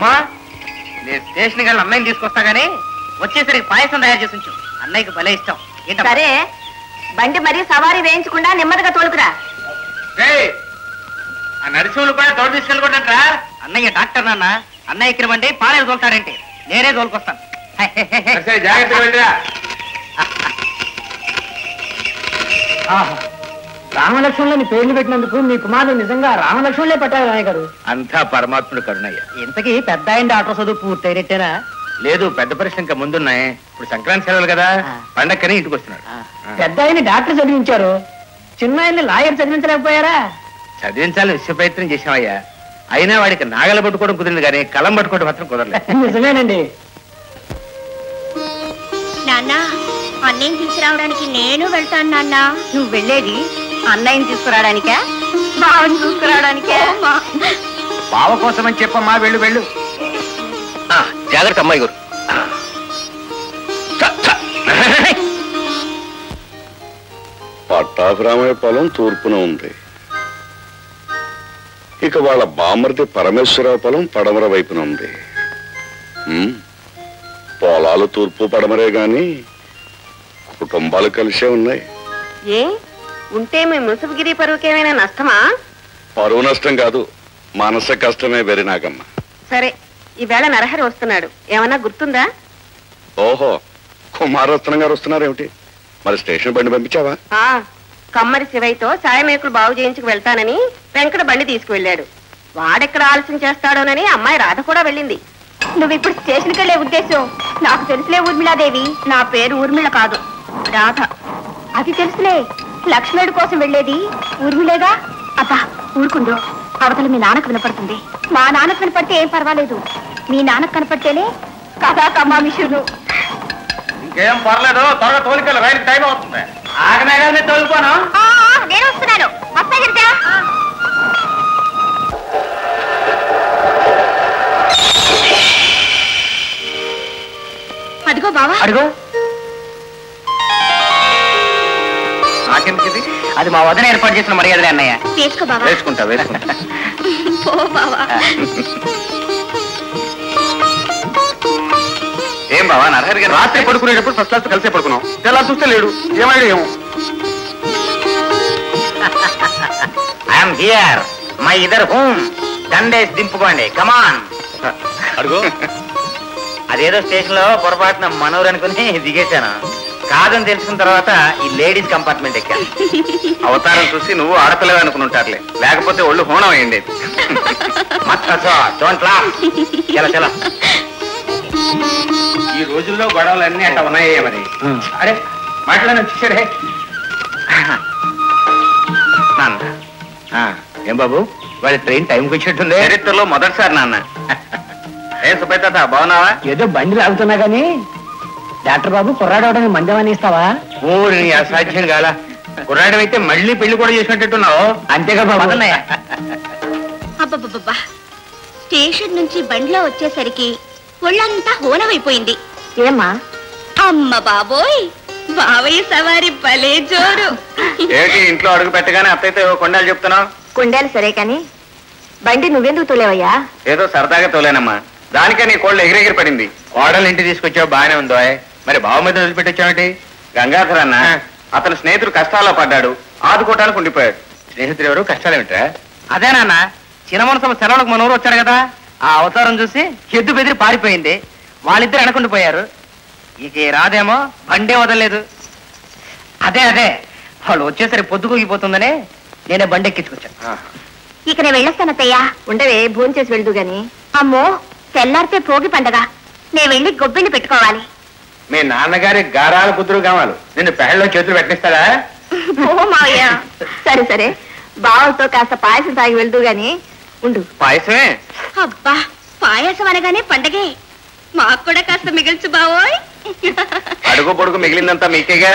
అమ్మా నేను స్టేషన్కి వెళ్ళి అన్నయ్యని తీసుకొస్తా గానీ వచ్చేసరికి పాయసం తయారు చేసి ఉంచు. అన్నయ్యకి భలే ఇష్టం. సరే, బండి మరీ సవారీ వేయించకుండా నెమ్మదిగా తోలుకురా. ఆ నరసింహులు కూడా తోడు తీసుకెళ్ళకుండా. అన్నయ్య డాక్టర్ నాన్న. అన్నయ్య ఎక్కిన బండి పాలేరు తోలుతాడంటే నేనే తోలుకొస్తాను. జాగ్రత్తగా. రామలక్ష్మణులని పేర్లు పెట్టినందుకు మీ కుమారుడు నిజంగా రామలక్ష్మణులే పట్టారు నాయ గారు. అంతా పరమాత్ముడు కరుణయ్య. ఇంతకీ పెద్ద ఆయన డాక్టర్ చదువు పూర్తయినట్టేనా? లేదు, పెద్ద పరీక్ష ఇంకా ముందున్నాయి. ఇప్పుడు సంక్రాంతి సెలవులు కదా, పండక్కని ఇంటికి వస్తున్నాడు. పెద్ద ఆయన డాక్టర్ చదివించారు, చిన్న ఆయన లాయర్ చదివించలేకపోయారా? చదివించాలని విశ్వ ప్రయత్నం చేసామయ్యా. అయినా వాడికి నాగల పట్టుకోవడం కుదిరింది కానీ కలం పట్టుకోవడం మాత్రం కుదరలేదు. నిజమేనండి. నాన్న, అన్నయ్యని తీసుకురావడానికి నేను వెళ్తాను నాన్న. నువ్వు వెళ్ళేది అన్నయ్యని తీసుకురావడానికా, బావని చూసుకురావడానికే? బావ కోసం అని చెప్పమ్మా. వెళ్ళు వెళ్ళు. జాగ్రత్త అమ్మాయి గారు. పట్టాభిరామయ్య పొలం తూర్పున ఉంది. ఇక వాళ్ళ బామర్ది పరమేశ్వరరావు పొలం పడమర వైపున ఉంది. పొలాలు తూర్పు పడమరే గాని కుటుంబాలు కలిసే ఉన్నాయి. ఏ ఉంటే మీ ముసుగుగిరి పరువుకేమైనా నష్టమా? పరువు నష్టం కాదు, మానసిక కష్టమే వెరి నాగమ్మ. సరే, ఈవేళ నరహరి వస్తున్నాడు, ఏమన్నా గుర్తుందా? ఓహో, కుమారరత్నం గారు వస్తున్నారేమిటి? మరి స్టేషన్ బండి పంపించావా? కమ్మరి శివయ్యతో ఛాయమేకులు బాగు చేయించుకు వెళ్తానని వెంకట బండి తీసుకువెళ్ళాడు. వాడెక్కడ ఆలస్యం చేస్తాడోనని అమ్మాయి రాధ కూడా వెళ్ళింది. నువ్వు ఇప్పుడు స్టేషన్కి వెళ్ళే ఉద్దేశం నాకు తెలుసులే ఊర్మిళాదేవి. నా పేరు ఊర్మిళ కాదు, రాధ. అది తెలుసులే, లక్ష్మణుడి కోసం వెళ్ళేది ఊర్మిళేగా. అబ్బా ఊరుకుందో, అవతల మీ నాన్నకు వినపడుతుంది. మా నాన్నకు వినపడితే ఏం పర్వాలేదు, మీ నాన్నకు కనపడితేనే కథా కమామిషులు. ఇంకేం పర్లేదు, త్వరగా తోలికలు, రైలు టైం అవుతుంది. ఆగనే తోలిపోను. నేను వస్తున్నాను. వస్తా గిరిజా. అదిగో బావా. అడిగో. నాకెందుకు? అది మా వదిన ఏర్పాటు చేసిన మర్యాదలే అన్నయ్య. వేసుకో బావా. వేసుకుంటా వేసుకుంటా. ఏం బావా, నరహరి గారు రాత్రి పడుకునేటప్పుడు ఫస్ట్ క్లాస్ కలిసే పడుకున్నాం. ఎలా చూస్తే లేడు, ఏమైనా ఏమో. ఐఎమ్ హియర్, మై ఇదర్ హోమ్. దండేసి దింపుకోండి, కమాన్. అడుగు. అదేదో స్టేషన్ లో పొరపాటున మనోరు అనుకుని దిగేశాను. కాదని తెలుసుకున్న తర్వాత ఈ లేడీస్ కంపార్ట్మెంట్ ఎక్కాను. అవతారం చూసి నువ్వు ఆడపిల్లవే అనుకుని ఉంటారులే, లేకపోతే ఒళ్ళు హోనం అయ్యండి. చల ఈ రోజుల్లో గొడవలు అన్ని అట్లా ఉన్నాయే మరి. అరే మాట్లాడని వచ్చేసారే. ఏం బాబు, వాళ్ళ ట్రైన్ టైంకి వచ్చేట్టుంది. చరిత్రలో మొదటిసారి నాన్న. ఏం సుబ్బయ్య తాత, బాగున్నావా? ఏదో బండి లాగుతున్నా గానీ డాక్టర్ బాబు కుర్రాడవడానికి మందమని ఇస్తావా? ఊరి అసాధ్యం కాల. కుర్రాడం అయితే మళ్ళీ పెళ్లి కూడా చేసినట్టున్నావు. అంతేగా బాబు. అబ్బబ్బబ్బా, స్టేషన్ నుంచి బండిలో వచ్చేసరికి ఒళ్ళంతా హోనమైపోయింది. ఏమ్మా? అమ్మ బాబోయ్, బావయ్య సవారి భలే జోరు. ఏంటి ఇంట్లో అడుగు పెట్టగానే అత్తయితే కొండాలు చెప్తున్నావు? కొండలు సరే కాని బండి నువ్వెందుకు తోలేవయ్యా? ఏదో సరదాగా తోలేనమ్మా. దానికే నీ కోళ్ళు ఎగిరెగిరి పడింది. కోడలు ఇంటి తీసుకొచ్చావు, బాగానే ఉందో. మరి బావ మీద వదిలిపెట్టొచ్చావేంటి? గంగాధర్ అన్న, అతని స్నేహితుడు కష్టాల్లో పడ్డాడు, ఆదుకోవటానికి ఉండిపోయాడు. స్నేహితుడు ఎవరు, కష్టాలేమిట్రా? అదేనా చిన్నమనసం సెలవులకు మన ఊరు వచ్చాడు కదా, ఆ అవతారం చూసి ఎద్దు బెదిరి పారిపోయింది. వాళ్ళిద్దరు వెనకుండిపోయారు. ఇక రాదేమో బండే వదలలేదు. అదే వాళ్ళు వచ్చేసరికి పొద్దుకూగిపోతుందని నేనే బండి ఎక్కించుకొచ్చాను. ఇక నేను వెళ్ళొస్తానత్తయ్యా. ఉండవే, భోజనం చేసి వెళ్దు గాని. అమ్మో, తెల్లారితే భోగి పండగ, నేను వెళ్ళి గొబ్బిళ్ళు పెట్టుకోవాలి. మీ నాన్నగారి గారాల కుదురు కావాలి, నిన్ను పెళ్ళలో చేతులు పెట్టిస్తాడా? మావయ్య. సరే బావతో కాస్త పాయసం తాగి వెళ్దు గాని ఉండు. పాయసమే? అబ్బా, పాయసం అనగానే పండగే. మాకు కూడా కాస్త మిగిల్చు బావోయ్. అడుగు పొడుగు మిగిలిందంతా మీకేగా.